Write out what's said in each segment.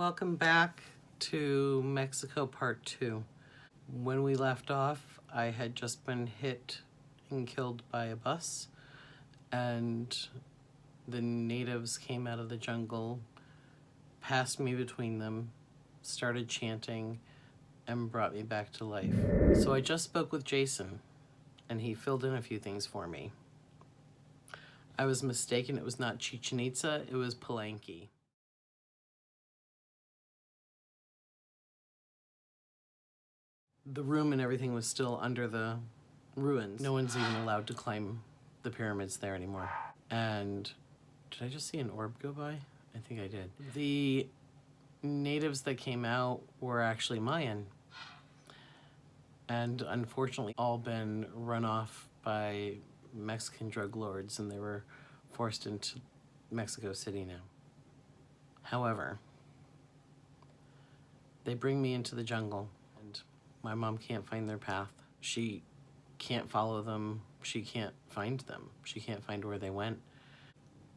Welcome back to Mexico Part 2. When we left off, I had just been hit and killed by a bus, and the natives came out of the jungle, passed me between them, started chanting, and brought me back to life. So I just spoke with Jason, and he filled in a few things for me. I was mistaken. It was not Chichen Itza, it was Palenque. The room and everything was still under the ruins. No one's even allowed to climb the pyramids there anymore. And did I just see an orb go by? I think I did. The natives that came out were actually Mayan, and unfortunately all been run off by Mexican drug lords, and they were forced into Mexico City now. However, they bring me into the jungle, and my mom can't find their path. She can't follow them. She can't find them. She can't find where they went.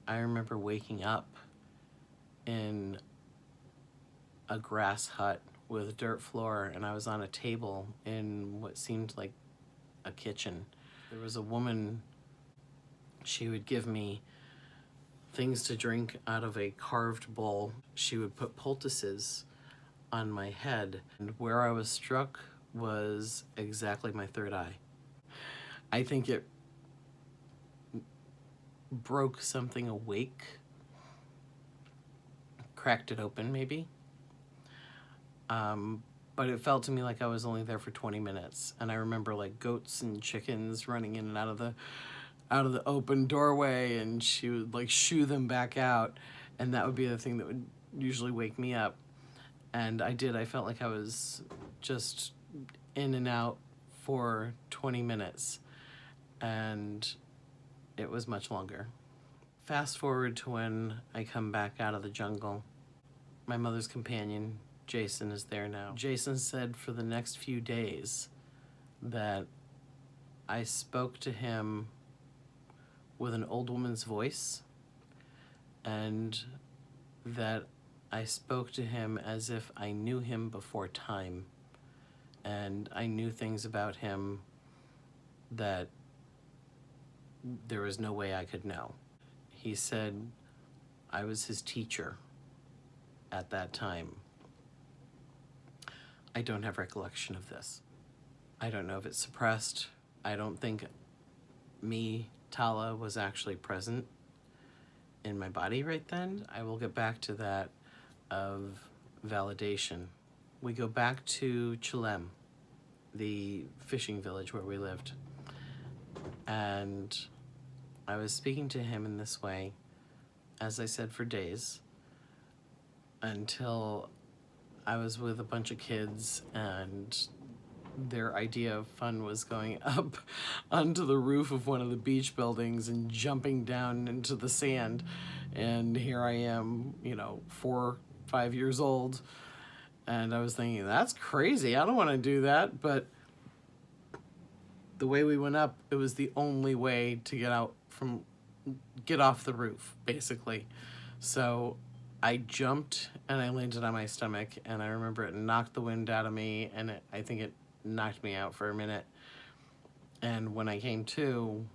I remember waking up in a grass hut with dirt floor, and I was on a table in what seemed like a kitchen. There was a woman. She would give me things to drink out of a carved bowl. She would put poultices on my head, and where I was struck was exactly my third eye. I think it broke something awake, cracked it open maybe. But it felt to me like I was only there for 20 minutes. And I remember like goats and chickens running in and out of the open doorway, and she would like shoo them back out. And that would be the thing that would usually wake me up. And I felt like I was just in and out for 20 minutes. And it was much longer. Fast forward to when I come back out of the jungle. My mother's companion, Jason, is there now. Jason said for the next few days that I spoke to him with an old woman's voice, and that I spoke to him as if I knew him before time, and I knew things about him that there was no way I could know. He said I was his teacher at that time. I don't have recollection of this. I don't know if it's suppressed. I don't think me, Tala, was actually present in my body right then. I will get back to that of validation. We go back to Chelem, the fishing village where we lived. And I was speaking to him in this way, as I said, for days, until I was with a bunch of kids, and their idea of fun was going up onto the roof of one of the beach buildings and jumping down into the sand. And here I am, 4, 5 years old, and I was thinking, that's crazy. I don't want to do that. But the way we went up, it was the only way to get off the roof, basically. So I jumped and I landed on my stomach, and I remember it knocked the wind out of me, and I think it knocked me out for a minute. And when I came to,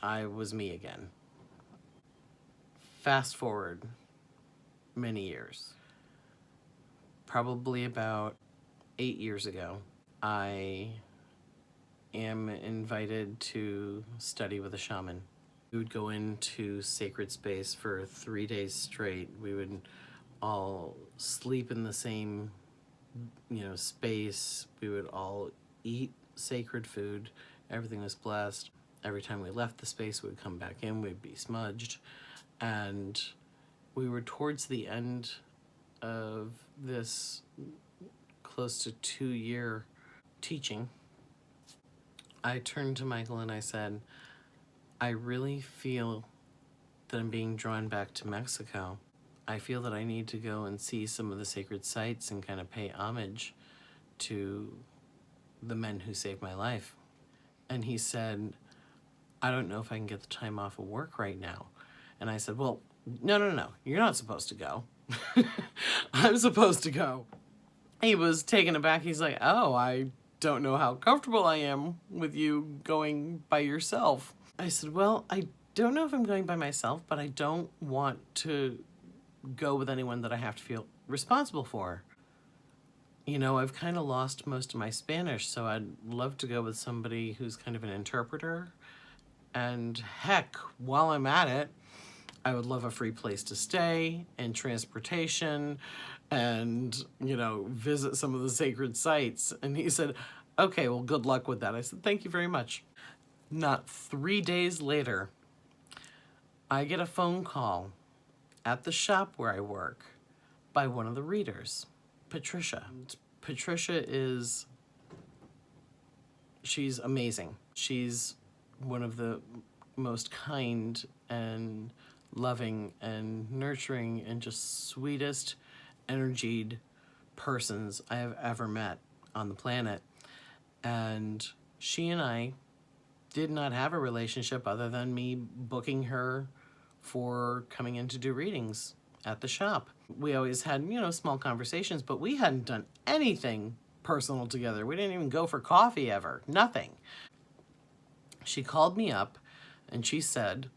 I was me again. Fast forward many years. Probably about 8 years ago, I am invited to study with a shaman. We would go into sacred space for 3 days straight. We would all sleep in the same, space. We would all eat sacred food. Everything was blessed. Every time we left the space, we would come back in, we'd be smudged. And we were towards the end of this close to 2-year teaching. I turned to Michael and I said, I really feel that I'm being drawn back to Mexico. I feel that I need to go and see some of the sacred sites and kind of pay homage to the men who saved my life. And he said, I don't know if I can get the time off of work right now. And I said, well, no, you're not supposed to go. I'm supposed to go. He was taken aback. He's like, oh, I don't know how comfortable I am with you going by yourself. I said, well, I don't know if I'm going by myself, but I don't want to go with anyone that I have to feel responsible for. You know, I've kind of lost most of my Spanish, so I'd love to go with somebody who's kind of an interpreter. And heck, while I'm at it, I would love a free place to stay and transportation and, you know, visit some of the sacred sites. And he said, okay, well, good luck with that. I said, thank you very much. Not 3 days later, I get a phone call at the shop where I work by one of the readers, Patricia. Patricia she's amazing. She's one of the most kind and loving and nurturing and just sweetest energied persons I have ever met on the planet. And she and I did not have a relationship other than me booking her for coming in to do readings at the shop. We always had, you know, small conversations, but we hadn't done anything personal together. We didn't even go for coffee ever. Nothing. She called me up and she said,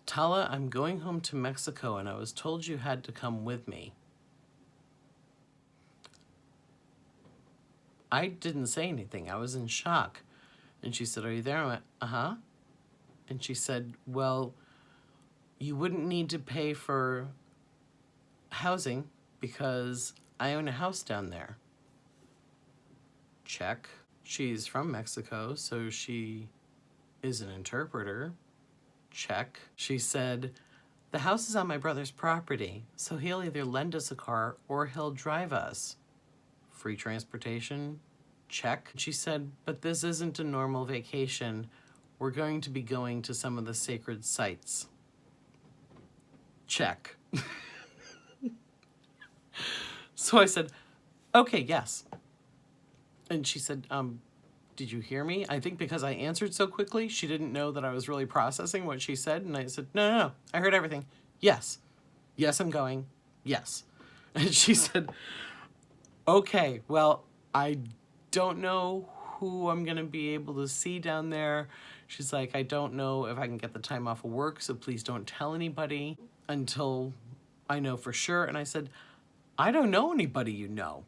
Tala, I'm going home to Mexico and I was told you had to come with me. I didn't say anything. I was in shock. And she said, are you there? I went, uh-huh. And she said, well, you wouldn't need to pay for housing because I own a house down there. Check. She's from Mexico, so she is an interpreter. Check. She said, the house is on my brother's property, so he'll either lend us a car or he'll drive us. Free transportation. Check. She said, but this isn't a normal vacation. We're going to be going to some of the sacred sites. Check. So I said, okay, yes. And she said, did you hear me? I think because I answered so quickly, she didn't know that I was really processing what she said. And I said, no, I heard everything. Yes. Yes, I'm going. Yes. And she said, okay, well, I don't know who I'm going to be able to see down there. She's like, I don't know if I can get the time off of work, so please don't tell anybody until I know for sure. And I said, I don't know anybody you know.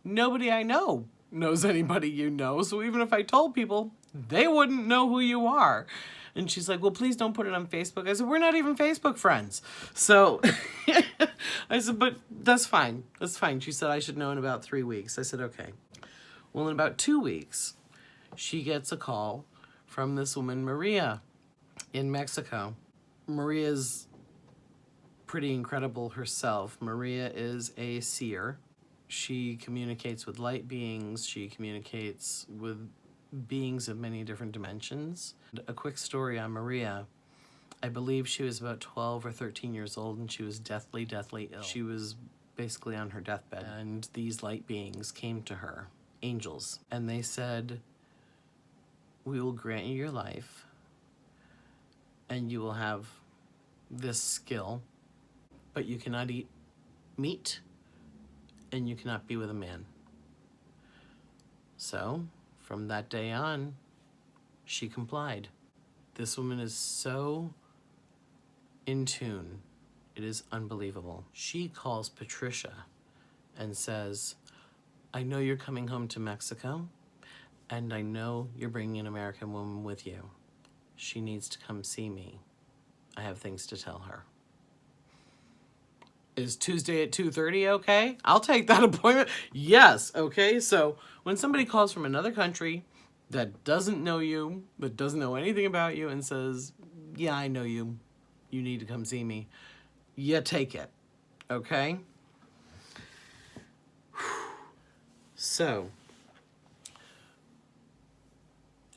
Nobody I know knows anybody you know, so even if I told people, they wouldn't know who you are. And she's like, well, please don't put it on Facebook. I said, we're not even Facebook friends. So I said, but that's fine. That's fine. She said I should know in about 3 weeks. I said, okay. Well, in about 2 weeks, she gets a call from this woman, Maria, in Mexico. Maria's pretty incredible herself. Maria is a seer. She communicates with light beings. She communicates with beings of many different dimensions. A quick story on Maria. I believe she was about 12 or 13 years old and she was deathly ill. She was basically on her deathbed and these light beings came to her, angels, and they said, we will grant you your life and you will have this skill, but you cannot eat meat and you cannot be with a man. So, from that day on, she complied. This woman is so in tune. It is unbelievable. She calls Patricia and says, I know you're coming home to Mexico, and I know you're bringing an American woman with you. She needs to come see me. I have things to tell her. Is Tuesday at 2:30 okay? I'll take that appointment. Yes, okay? So when somebody calls from another country that doesn't know you, that doesn't know anything about you and says, yeah, I know you. You need to come see me. You take it, okay? So,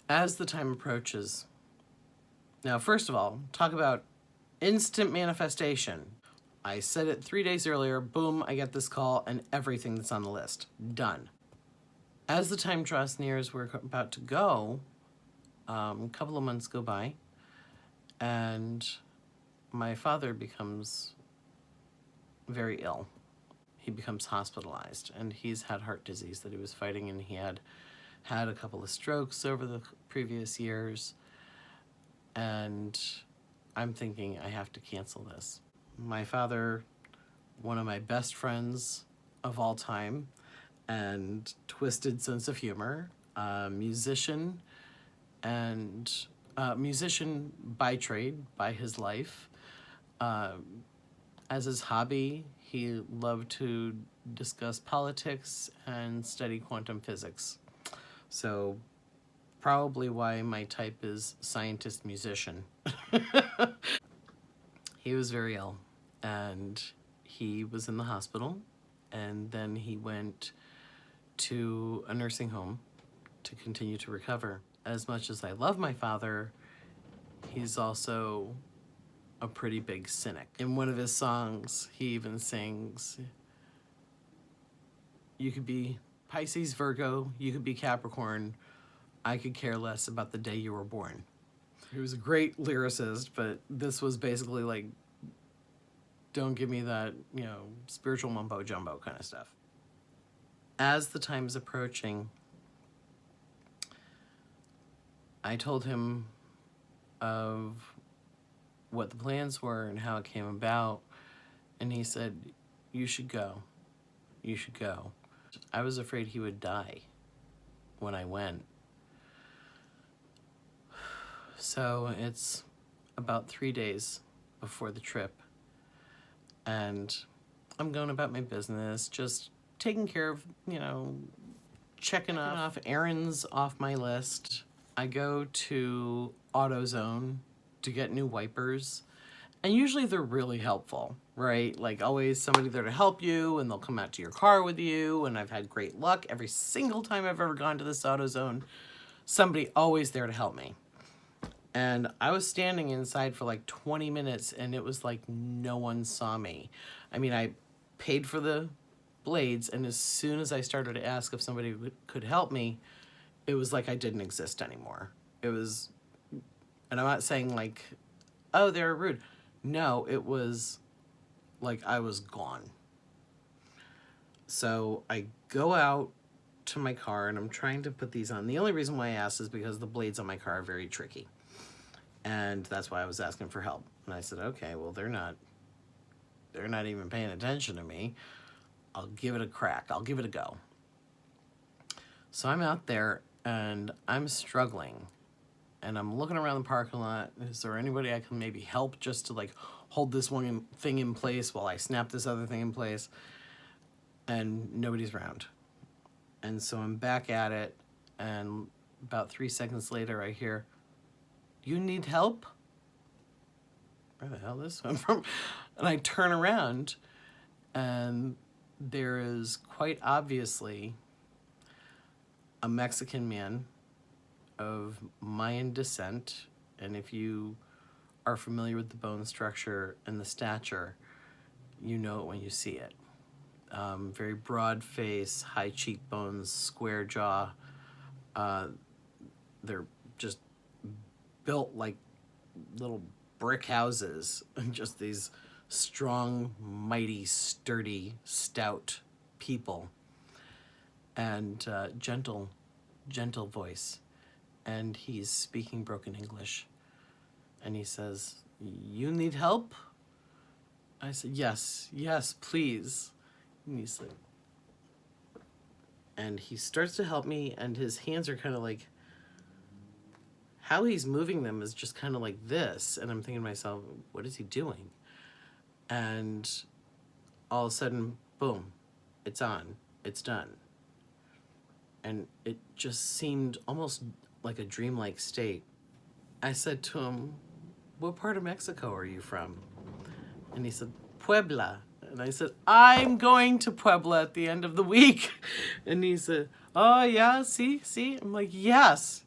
as the time approaches, now first of all, talk about instant manifestation. I said it 3 days earlier, boom, I get this call and everything that's on the list, done. As the time draws near as we're about to go, a couple of months go by and my father becomes very ill. He becomes hospitalized, and he's had heart disease that he was fighting, and he had a couple of strokes over the previous years. And I'm thinking, I have to cancel this. My father, one of my best friends of all time, and twisted sense of humor, musician, and musician by trade, by his life. As his hobby, he loved to discuss politics and study quantum physics. So probably why my type is scientist musician. He was very ill, and he was in the hospital, and then he went to a nursing home to continue to recover. As much as I love my father, he's also a pretty big cynic. In one of his songs, he even sings, you could be Pisces, Virgo, you could be Capricorn, I could care less about the day you were born. He was a great lyricist, but this was basically like, don't give me that, spiritual mumbo jumbo kind of stuff. As the time is approaching, I told him of what the plans were and how it came about, and he said, you should go. You should go. I was afraid he would die when I went. So it's about 3 days before the trip, and I'm going about my business, just taking care of, checking off errands off my list. I go to AutoZone to get new wipers, and usually they're really helpful, right? Like always somebody there to help you, and they'll come out to your car with you, and I've had great luck every single time I've ever gone to this AutoZone. Somebody always there to help me. And I was standing inside for like 20 minutes, and it was like no one saw me. I mean, I paid for the blades, and as soon as I started to ask if somebody could help me, it was like I didn't exist anymore. It was, and I'm not saying like, oh, they're rude. No, it was like I was gone. So I go out to my car, and I'm trying to put these on. The only reason why I asked is because the blades on my car are very tricky. And that's why I was asking for help. And I said, okay, well, they're not even paying attention to me. I'll give it a crack. I'll give it a go. So I'm out there, and I'm struggling. And I'm looking around the parking lot. Is there anybody I can maybe help just to like hold this one thing in place while I snap this other thing in place? And nobody's around. And so I'm back at it, and about 3 seconds later I hear, you need help? Where the hell this went from? And I turn around, and there is quite obviously a Mexican man of Mayan descent, and if you are familiar with the bone structure and the stature, you know it when you see it. Very broad face, high cheekbones, square jaw. They're just built like little brick houses, and just these strong, mighty, sturdy, stout people, and gentle voice. And he's speaking broken English, and he says, you need help? I said, yes, please. And he's like, and he starts to help me, and his hands are kind of like, how he's moving them is just kind of like this. And I'm thinking to myself, what is he doing? And all of a sudden, boom, it's on, it's done. And it just seemed almost like a dreamlike state. I said to him, what part of Mexico are you from? And he said, Puebla. And I said, I'm going to Puebla at the end of the week. And he said, oh yeah, see? I'm like, yes.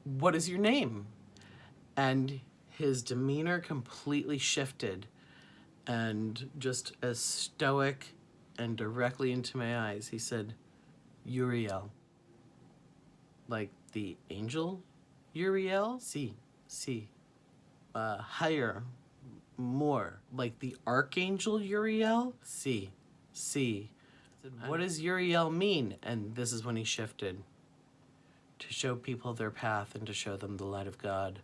What is your name? And his demeanor completely shifted, and just as stoic and directly into my eyes, he said, Uriel. Like the angel Uriel? Si. Higher. more like the Archangel Uriel. See. What does Uriel mean? And this is when he shifted. To show people their path and to show them the light of God.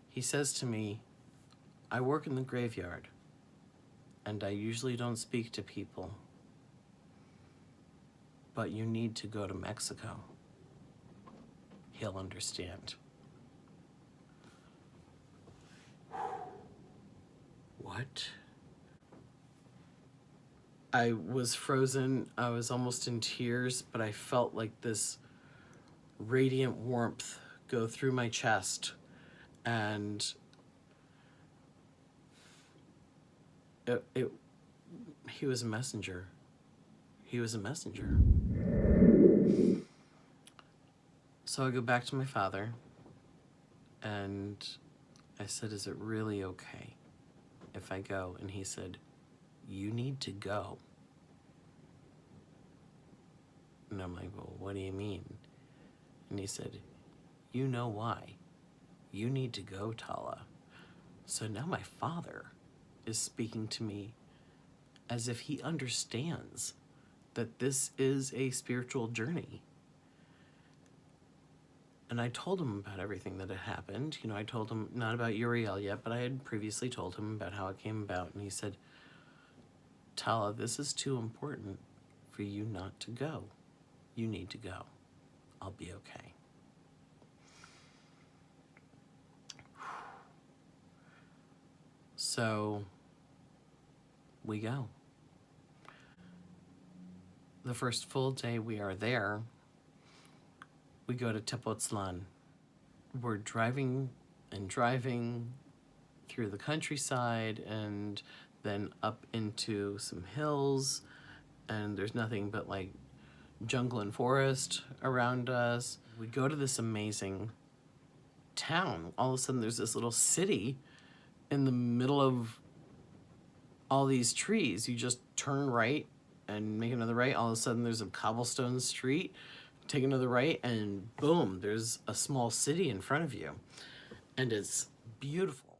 He says to me, I work in the graveyard, and I usually don't speak to people, but you need to go to Mexico. He'll understand. What? I was frozen. I was almost in tears, but I felt like this radiant warmth go through my chest, and he was a messenger. He was a messenger. So I go back to my father, and I said, is it really okay if I go? And he said, you need to go. And I'm like, well, what do you mean? And he said, you know why. You need to go, Tala. So now my father is speaking to me as if he understands that this is a spiritual journey. And I told him about everything that had happened. You know, I told him, not about Uriel yet, but I had previously told him about how it came about. And he said, Tala, this is too important for you not to go. You need to go. I'll be okay. So we go. The first full day we are there, we go to Tepoztlan. We're driving through the countryside and then up into some hills, and there's nothing but like jungle and forest around us. We go to this amazing town. All of a sudden there's this little city in the middle of all these trees. You just turn right and make another right. All of a sudden there's a cobblestone street. Take another right and boom, there's a small city in front of you. And it's beautiful.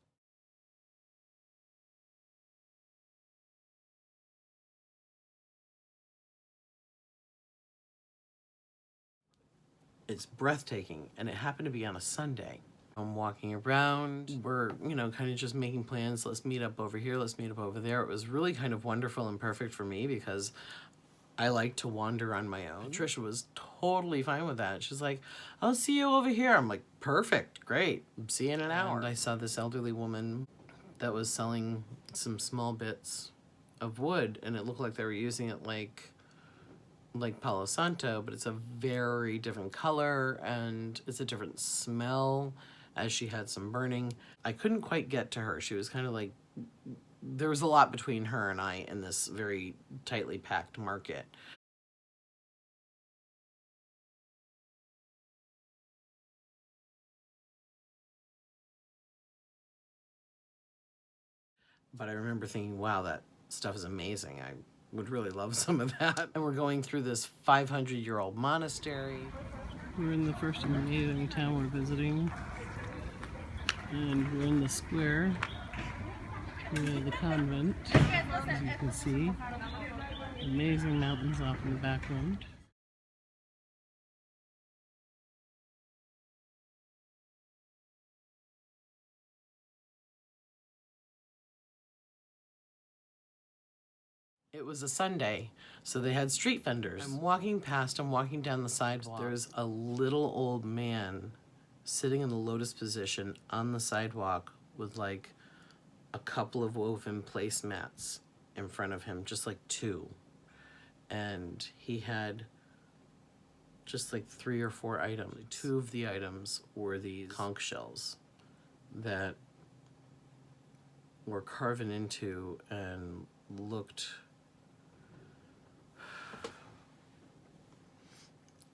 It's breathtaking, and it happened to be on a Sunday. I'm walking around, we're, you know, kind of just making plans. Let's meet up over here, let's meet up over there. It was really kind of wonderful and perfect for me because I like to wander on my own. Trisha was totally fine with that. She's like, I'll see you over here. I'm like, perfect, great. See you in an hour. And I saw this elderly woman that was selling some small bits of wood, and it looked like they were using it like Palo Santo, but it's a very different color and it's a different smell, as she had some burning. I couldn't quite get to her. She was kind of like, there was a lot between her and I in this very tightly packed market. But I remember thinking, wow, that stuff is amazing. I would really love some of that. And we're going through this 500-year-old monastery. We're in the first amazing town we're visiting. And we're in the square near the convent, as you can see. Amazing mountains off in the background. It was a Sunday, so they had street vendors. I'm walking down the sidewalk. There's a little old man sitting in the lotus position on the sidewalk with like a couple of woven placemats in front of him, just like two. And he had just like 3 or 4 items. 2 of the items were these conch shells that were carven into and looked...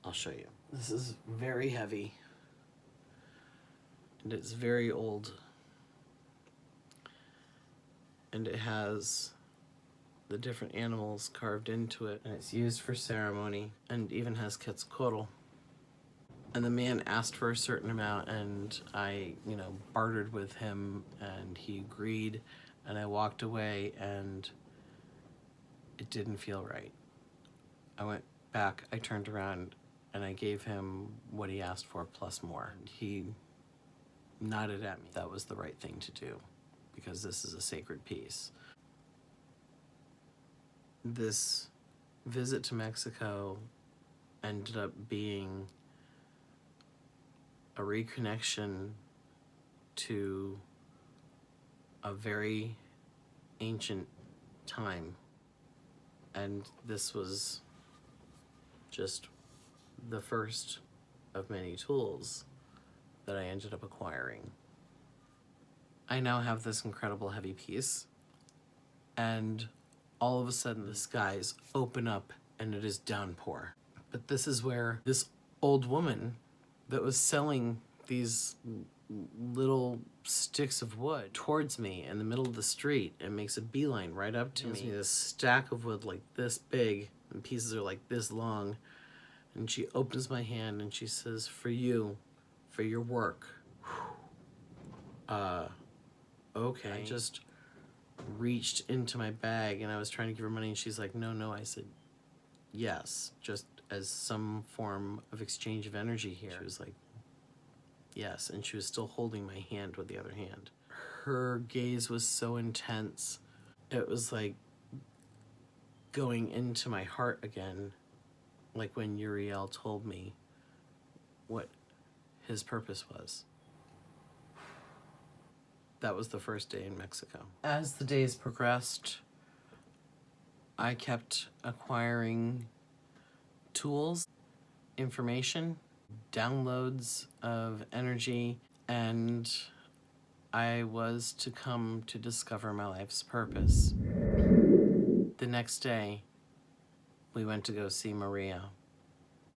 I'll show you. This is very heavy and it's very old, and it has the different animals carved into it, and it's used for ceremony, and even has Quetzalcoatl. And the man asked for a certain amount, and I, bartered with him, and he agreed, and I walked away, and it didn't feel right. I went back, I turned around, and I gave him what he asked for plus more. He nodded at me. That was the right thing to do, because this is a sacred piece. This visit to Mexico ended up being a reconnection to a very ancient time. And this was just the first of many tools that I ended up acquiring. I now have this incredible heavy piece, and all of a sudden the skies open up and it is downpour. But this is where this old woman that was selling these little sticks of wood towards me in the middle of the street and makes a beeline right up to me. This stack of wood like this big, and pieces are like this long. And she opens my hand and she says, "For you, for your work." Okay. I just reached into my bag and I was trying to give her money, and she's like, no. I said, yes, just as some form of exchange of energy here. She was like, yes, and she was still holding my hand with the other hand. Her gaze was so intense. It was like going into my heart again, like when Uriel told me what his purpose was. That was the first day in Mexico. As the days progressed, I kept acquiring tools, information, downloads of energy, and I was to come to discover my life's purpose. The next day, we went to go see Maria.